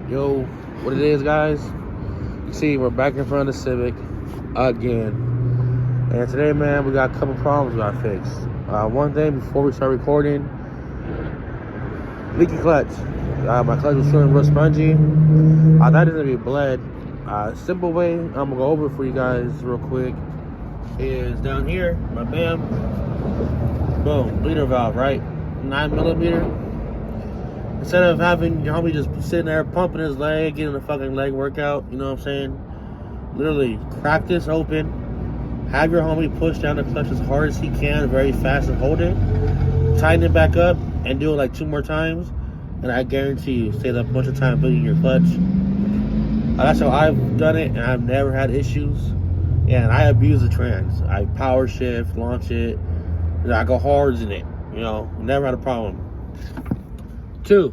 Yo, what it is, guys? You see, we're back in front of the Civic again. And today, man, we got a couple problems we gotta fix. One thing before we start recording, leaky clutch. My clutch was feeling real spongy. I thought it was gonna be bled. Simple way, I'm gonna go over it for you guys real quick, is down here, my BAM, boom, bleeder valve, right? 9mm. Instead of having your homie just sitting there pumping his leg, getting a fucking leg workout, you know what I'm saying? Literally, crack this open, have your homie push down the clutch as hard as he can, very fast, and hold it. Tighten it back up, and do it like 2 more times, and I guarantee you, save a bunch of time bleeding your clutch. That's how I've done it, and I've never had issues. And I abuse the trans. I power shift, launch it, and I go hard in it. You know, never had a problem. 2,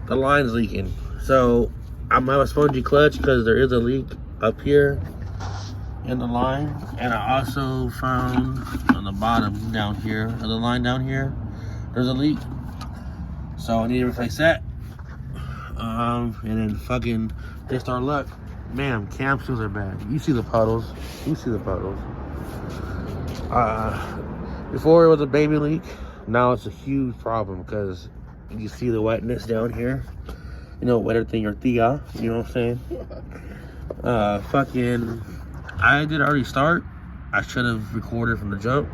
the line's leaking. So I'm have a spongy clutch because there is a leak up here in the line, and I also found on the bottom down here of the line down here, there's a leak. So I need to replace that. And then fucking just our luck. Man, cam seals are bad. You see the puddles. You see the puddles. Before it was a baby leak. Now it's a huge problem because you see the wetness down here. You know, wetter than your tia. You know what I'm saying? Fucking, I did already start. I should have recorded from the jump.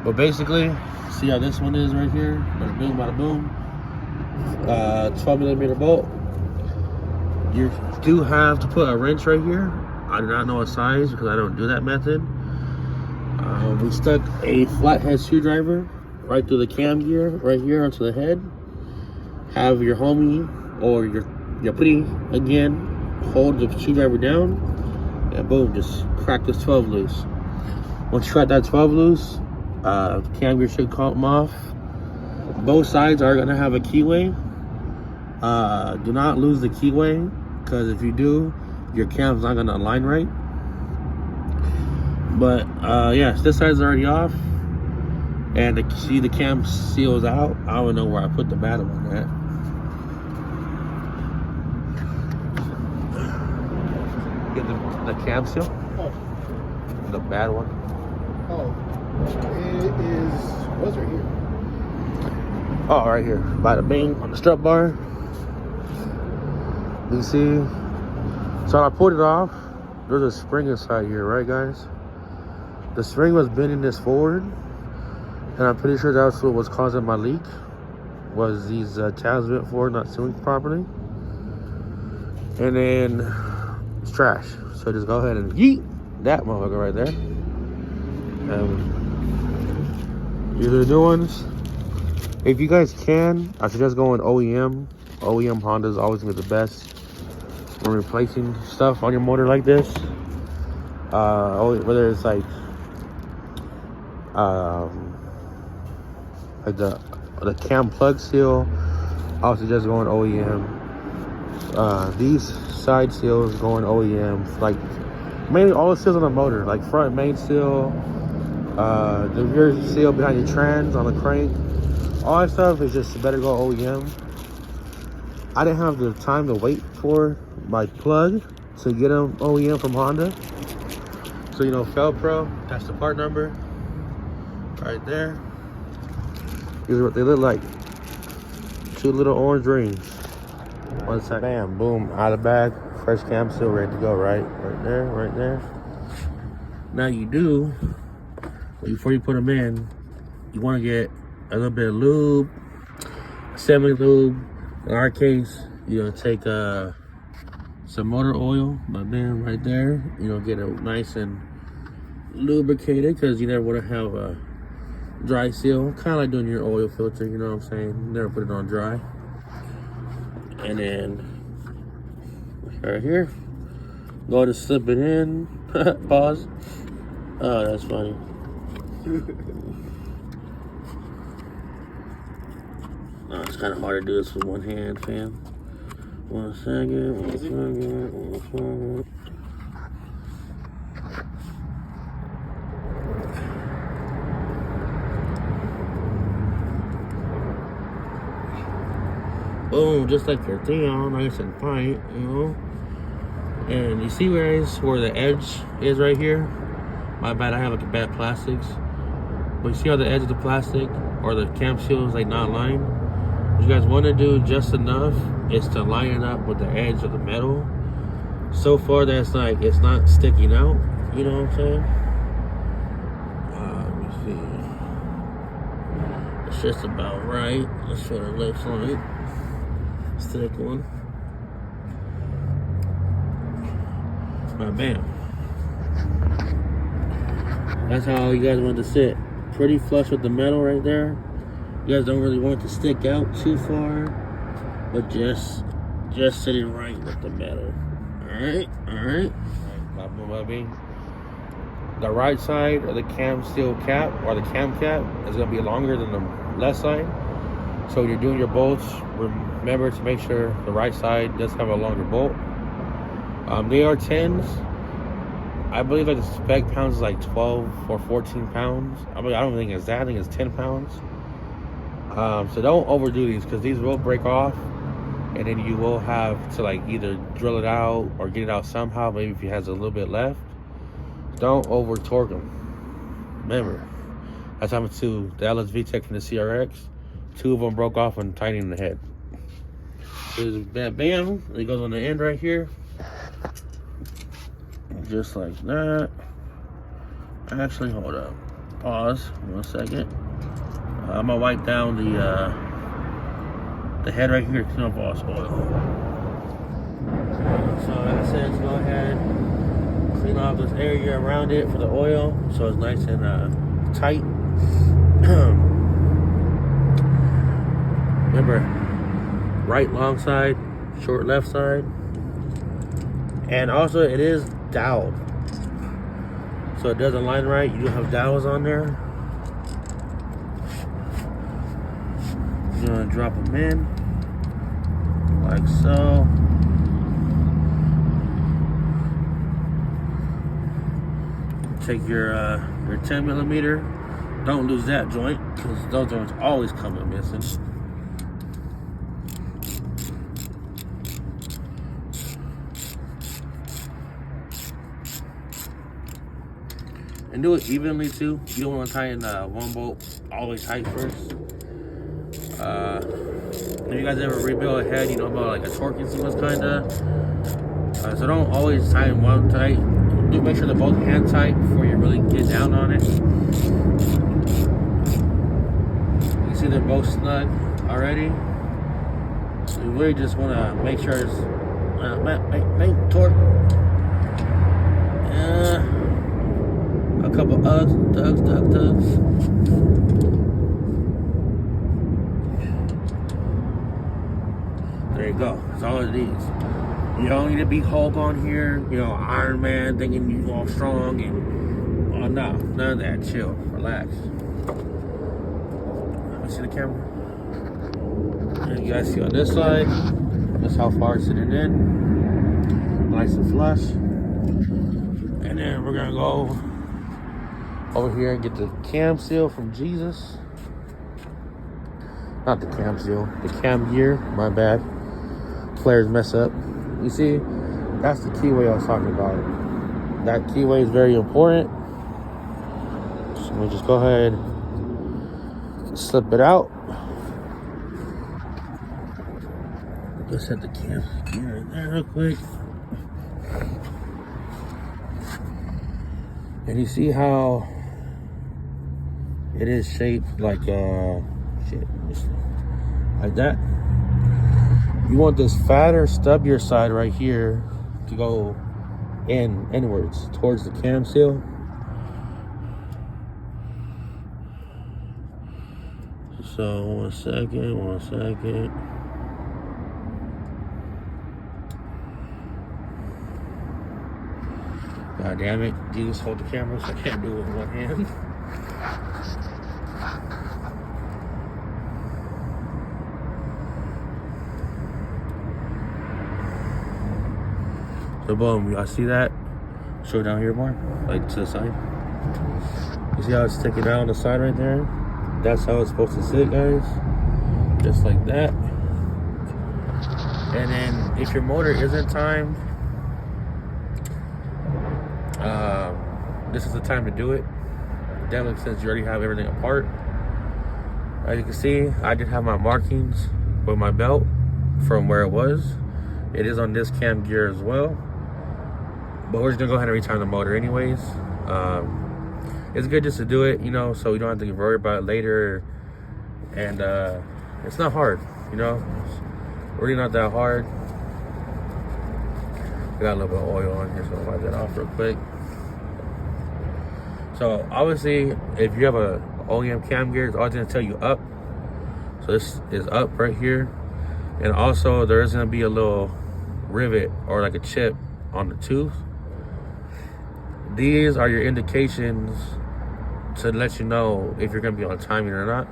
But basically, see how this one is right here? Bada boom, bada boom. 12mm bolt. You do have to put a wrench right here. I do not know a size because I don't do that method. We stuck a flathead screwdriver right through the cam gear, right here onto the head. Have your homie or your putty again hold the screwdriver down, and boom, just crack this 12 loose. Once you crack that 12 loose, cam gear should come off. Both sides are gonna have a keyway. Do not lose the keyway, because if you do, your cam's not gonna align right. But yes, this side's already off, and see the cam seals out. I don't know where I put the bad one at. Get the cam seal. Oh. The bad one. Oh. It was right here. Oh, right here, by the bing on the strut bar. You see? So I pulled it off. There's a spring inside here, right, guys? The spring was bending this forward, and I'm pretty sure that's what was causing my leak. Was these tabs bent forward, not sealing properly, and then it's trash. So just go ahead and yeet that motherfucker right there. These are the new ones. If you guys can, I suggest going OEM. OEM Honda is always gonna be the best when replacing stuff on your motor like this. Whether it's like the cam plug seal, I would suggest going OEM. These side seals going OEM, like mainly all the seals on the motor, like front main seal, the rear seal behind your trans on the crank. All that stuff is just better go OEM. I didn't have the time to wait for my plug to get them OEM from Honda. So, you know, Felpro, that's the part number right there. These are what they look like. 2 little orange rings. 1 second. Bam, boom, out of the bag. Fresh cam seal ready to go, right? Right there, right there. Now you do, before you put them in, you want to get a little bit of lube, semi-lube. In our case, you're gonna take some motor oil, but then right there, you know, get it nice and lubricated, because you never want to have a dry seal. Kind of like doing your oil filter, you know what I'm saying? Never put it on dry. And then right here, go to slip it in. Pause. Oh, that's funny. Oh, it's kind of hard to do this with one hand, fam. 1 second, 1 second, 1 second. boom, just like your thing on, nice and tight, you know. And you see where the edge is right here? My bad, I have like a bad plastics. But you see how the edge of the plastic or the cam seal is like not lined? What you guys want to do just enough is to line it up with the edge of the metal. So far that's like, it's not sticking out, you know what I'm saying? Let me see. It's just about right. That's what it looks like. Stick one. Bam. That's how you guys want it to sit. Pretty flush with the metal right there. You guys don't really want it to stick out too far, but just sitting right with the metal. Alright. The right side of the cam steel cap or the cam cap is gonna be longer than the left side. So when you're doing your bolts, remember to make sure the right side does have a longer bolt. They are 10s. I believe like the spec pounds is like 12 or 14 pounds. I mean, I don't think it's that. I think it's 10 pounds. So don't overdo these because these will break off, and then you will have to like either drill it out or get it out somehow. Maybe if it has a little bit left. Don't over torque them. Remember, that's happened to the LS VTEC from the CRX. 2 of them broke off when tightening the head. There's bam. It goes on the end right here. Just like that. Actually, hold up. Pause 1 second. I'm gonna wipe down the head right here to clean up all this oil. So like I said, let's go ahead, clean off this area around it for the oil, so it's nice and tight. Remember, right long side, short left side, and also it is doweled, so it doesn't line right. You do have dowels on there. You're gonna drop them in like so. Take your 10 millimeter. Don't lose that joint because those joints always come up missing. And do it evenly too. You don't want to tie in one bolt always tight first. If you guys ever rebuild a head, you know about like a torquing sequence kinda. So don't always tie in one tight. Do make sure they're both hand tight before you really get down on it. You see they're both snug already. So you really just want to make sure it's make torque. A couple tugs. There you go. That's all it is. You don't need to be Hulk on here, you know, Iron Man thinking you all strong and oh no, none of that. Chill, relax. Let me see the camera. And you guys see on this side, that's how far it's sitting in. Nice and flush. And then we're gonna go over here and get the cam seal from Jesus. Not the cam seal, the cam gear, my bad. Flares mess up. You see, that's the keyway I was talking about. That keyway is very important. So we'll just go ahead and slip it out. Just set the cam gear in there real quick. And you see how it is shaped like like that. You want this fatter stubbier side right here to go inwards towards the cam seal. So one second. God damn it, Jesus, hold the camera so I can't do it with one hand. So boom, y'all see that? Show down here more, like to the side. You see how it's sticking down on the side right there? That's how it's supposed to sit, guys. Just like that. And then if your motor isn't timed, this is the time to do it. Definitely, since you already have everything apart. As you can see, I did have my markings with my belt from where it was. It is on this cam gear as well. But we're just gonna go ahead and retime the motor anyways. It's good just to do it, you know, so we don't have to worry about it later. And it's not hard, you know. It's really not that hard. We got a little bit of oil on here, so I'll wipe that off real quick. So obviously, if you have a OEM cam gear, it's always gonna tell you up. So this is up right here. And also there is gonna be a little rivet or like a chip on the tooth. These are your indications to let you know if you're gonna be on timing or not.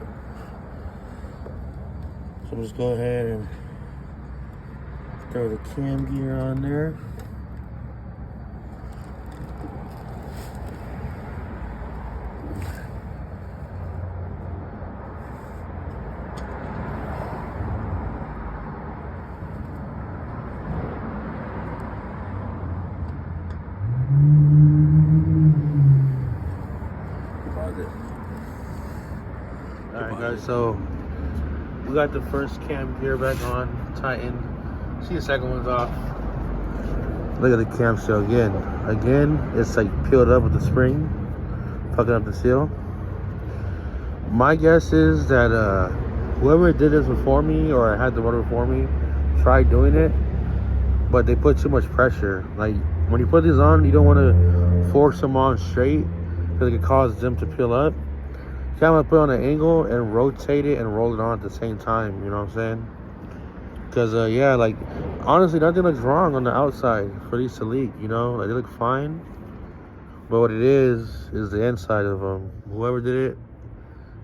So just go ahead and throw the cam gear on there. Alright guys, so we got the first cam gear back on, tightened. See, the second one's off. Look at the cam seal again. Again, it's like peeled up with the spring, fucking up the seal. My guess is that whoever did this before me or had the motor before me tried doing it, but they put too much pressure. Like when you put these on, you don't want to force them on straight because it could cause them to peel up. You kind of put it on an angle and rotate it and roll it on at the same time, you know what I'm saying? Because, yeah, like, honestly, nothing looks wrong on the outside for these to leak, you know? Like, they look fine. But what it is the inside of them. Whoever did it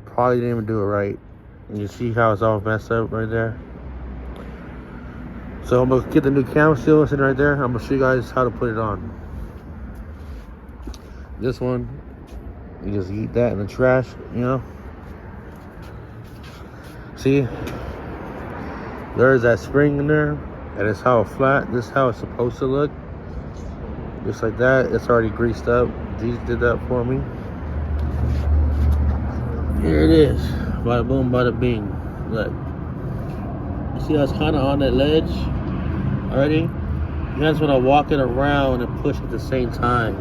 probably didn't even do it right. And you see how it's all messed up right there? So I'm going to get the new cam seal sitting right there. I'm going to show you guys how to put it on. This one, you just eat that in the trash, you know? See? There's that spring in there, and it's how flat. This is how it's supposed to look. Just like that. It's already greased up. These did that for me. Here it is. Bada boom, bada bing. Look. You see how it's kind of on that ledge already? You guys want to walk it around and push at the same time.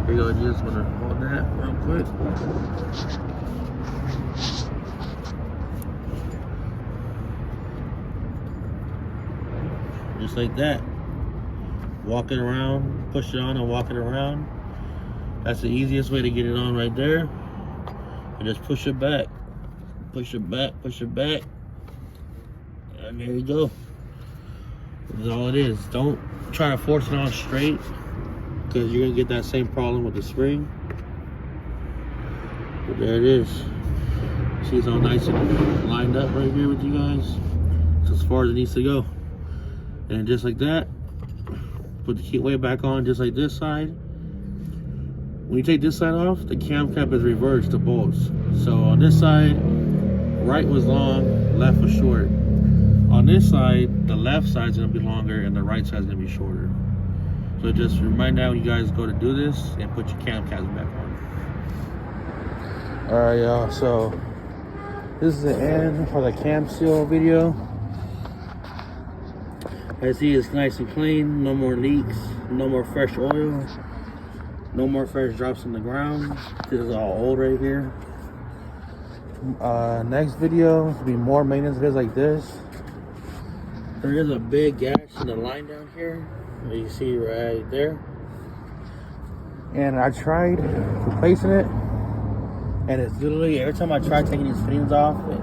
Here you go. You just want to hold that real quick. Just like that. Walk it around, push it on and walk it around. That's the easiest way to get it on right there. And just push it back. Push it back, push it back. And there you go. That's all it is. Don't try to force it on straight, because you're gonna get that same problem with the spring. But there it is. See, it's all nice and lined up right here with you guys. It's as far as it needs to go. And just like that, put the key way back on just like this side. When you take this side off, the cam cap is reversed to bolts. So on this side, right was long, left was short. On this side, the left side is gonna be longer and the right side is gonna be shorter. So just remind now when you guys go to do this and put your cam caps back on. All right, y'all, so this is the end for the cam seal video. As you see, it's nice and clean, no more leaks, no more fresh oil, no more fresh drops on the ground. This is all old right here. Next video will be more maintenance videos like this. There is a big gash in the line down here, that you see right there. And I tried replacing it, and it's literally, every time I try taking these fittings off, it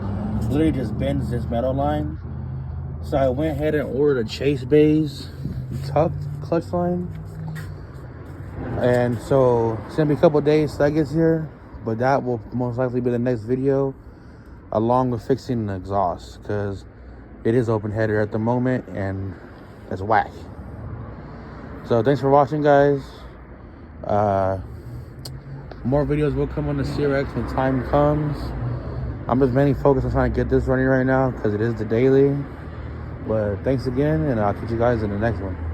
literally just bends this metal line. So I went ahead and ordered a Chase Bays tucked clutch line. And so it's gonna be a couple of days till that gets here, but that will most likely be the next video, along with fixing the exhaust, because it is open header at the moment and it's whack. So thanks for watching, guys. More videos will come on the CRX when time comes. I'm just mainly focused on trying to get this running right now because it is the daily. But thanks again, and I'll catch you guys in the next one.